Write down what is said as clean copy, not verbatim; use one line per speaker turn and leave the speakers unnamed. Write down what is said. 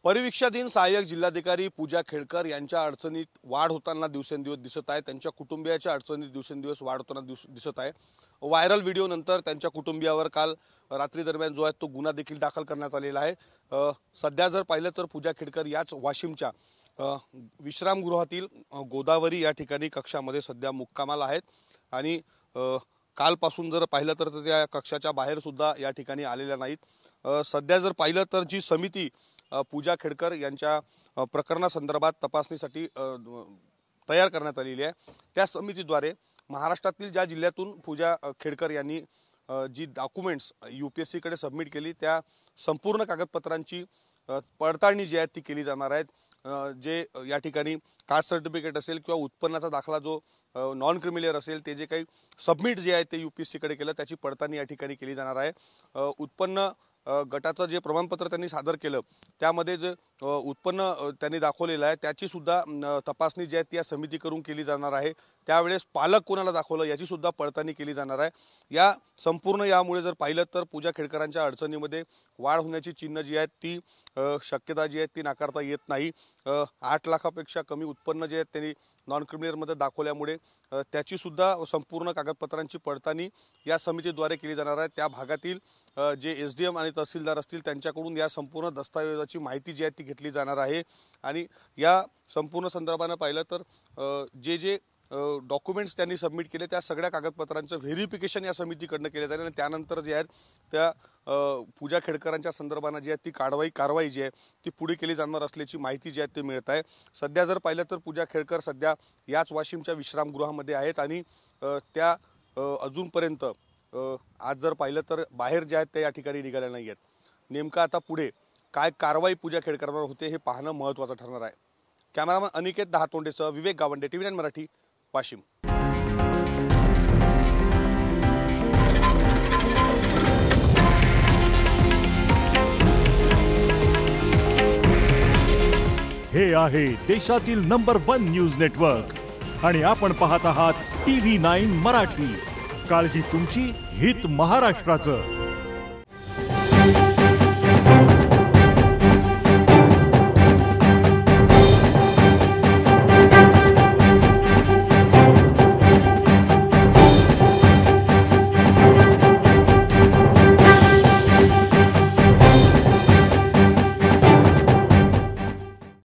परिवीक्षाधीन सहाय्यक जिल्हाधिकारी पूजा खेडकर यांच्या अडचणीत वाढ होताना दिवसेंदिवस दिसत आहे। त्यांच्या कुटुंबियाच्या अडचणीत दिवसेंदिवस वाढ होताना दिसत आहे। व्हायरल व्हिडिओ नंतर त्यांच्या कुटुंबियावर काल रात्री दरम्यान जो आहे तो गुन्हा देखील दाखल करण्यात आलेला आहे। सध्या जर पाहिलं तर पूजा खेडकर याच वाशिमच्या विश्रामगृहातील गोदावरी या ठिकाणी कक्षामध्ये सध्या मुक्कामाला आहेत आणि कालपासून जर पाहिलं तर त्या कक्षाच्या बाहेर सुद्धा या ठिकाणी आलेल्या नाहीत। सध्या जर पाहिलं तर जी समिती पूजा खेडकर यांच्या प्रकरणासंदर्भात तपासणीसाठी तयार करण्यात आलेली आहे, त्या समितीद्वारे महाराष्ट्रातील ज्या जिल्ह्यातून पूजा खेडकर यांनी जी डॉक्युमेंट्स UPSC कडे सबमिट केली त्या संपूर्ण कागदपत्रांची पडताळणी जी आहे ती केली जाणार आहे। जे या ठिकाणी कास्ट सर्टिफिकेट असेल किंवा उत्पन्नाचा दाखला जो नॉन क्रिमिलियर असेल ते जे काही सबमिट जे आहे ते UPSC कडे केलं त्याची पडताळणी या ठिकाणी केली जाणार आहे। उत्पन्न गटाचं जे प्रमाणपत्र त्यांनी सादर केलं त्यामध्ये जे उत्पन्न त्यांनी दाखवलेलं आहे त्याची सुद्धा तपासणी जी आहे ती या समितीकडून केली जाणार आहे। त्यावेळेस पालक कोणाला दाखवलं याची सुद्धा पडताळणी केली जाणार आहे। या संपूर्ण यामुळे जर पाहिलं तर पूजा खेडकरांच्या अडचणीमध्ये वाढ होण्याची चिन्ह जी आहेत ती शक्यता जी आहे ती नाकारता येत नाही। 8 लाखापेक्षा कमी उत्पन्न जे आहेत त्यांनी नॉन क्रिमिलियरमध्ये दाखवल्यामुळे त्याची सुद्धा संपूर्ण कागदपत्रांची पडताळणी या समितीद्वारे केली जाणार आहे। त्या भागातील जे SDM आणि तहसीलदार असतील त्यांच्याकडून या संपूर्ण दस्तावेजाची माहिती जी आहे ती घेतली जाणार आहे आणि या संपूर्ण संदर्भाने पाहिलं तर जे जे डॉक्युमेंट्स त्यांनी सबमिट केले त्या सगळ्या कागदपत्रांचं व्हेरिफिकेशन या समितीकडून केले जाईल आणि त्यानंतर जे आहेत त्या पूजा खेडकरांच्या संदर्भाने जी आहे ती कारवाई जी आहे ती पुढे केली जाणार असल्याची माहिती जी आहे ती मिळत आहे। सध्या जर पाहिलं तर पूजा खेडकर सध्या याच वाशिमच्या विश्रामगृहामध्ये आहेत आणि त्या अजूनपर्यंत आज जर पाहिलं तर बाहेर जे आहेत ते या ठिकाणी निघाले नाही आहेत। नेमका आता पुढे काय कारवाई पूजा खेडकरांवर होते हे पाहणं महत्त्वाचं ठरणार आहे। कॅमेरामन अनिकेत दहातोंडेसह विवेक गावंडे, TV9 मराठी, वाशिम।
हे आहे देशातील नंबर 1 न्यूज नेटवर्क आणि आपण पाहत आहात TV9 मराठी। काळजी तुमची, हित महाराष्ट्राचं।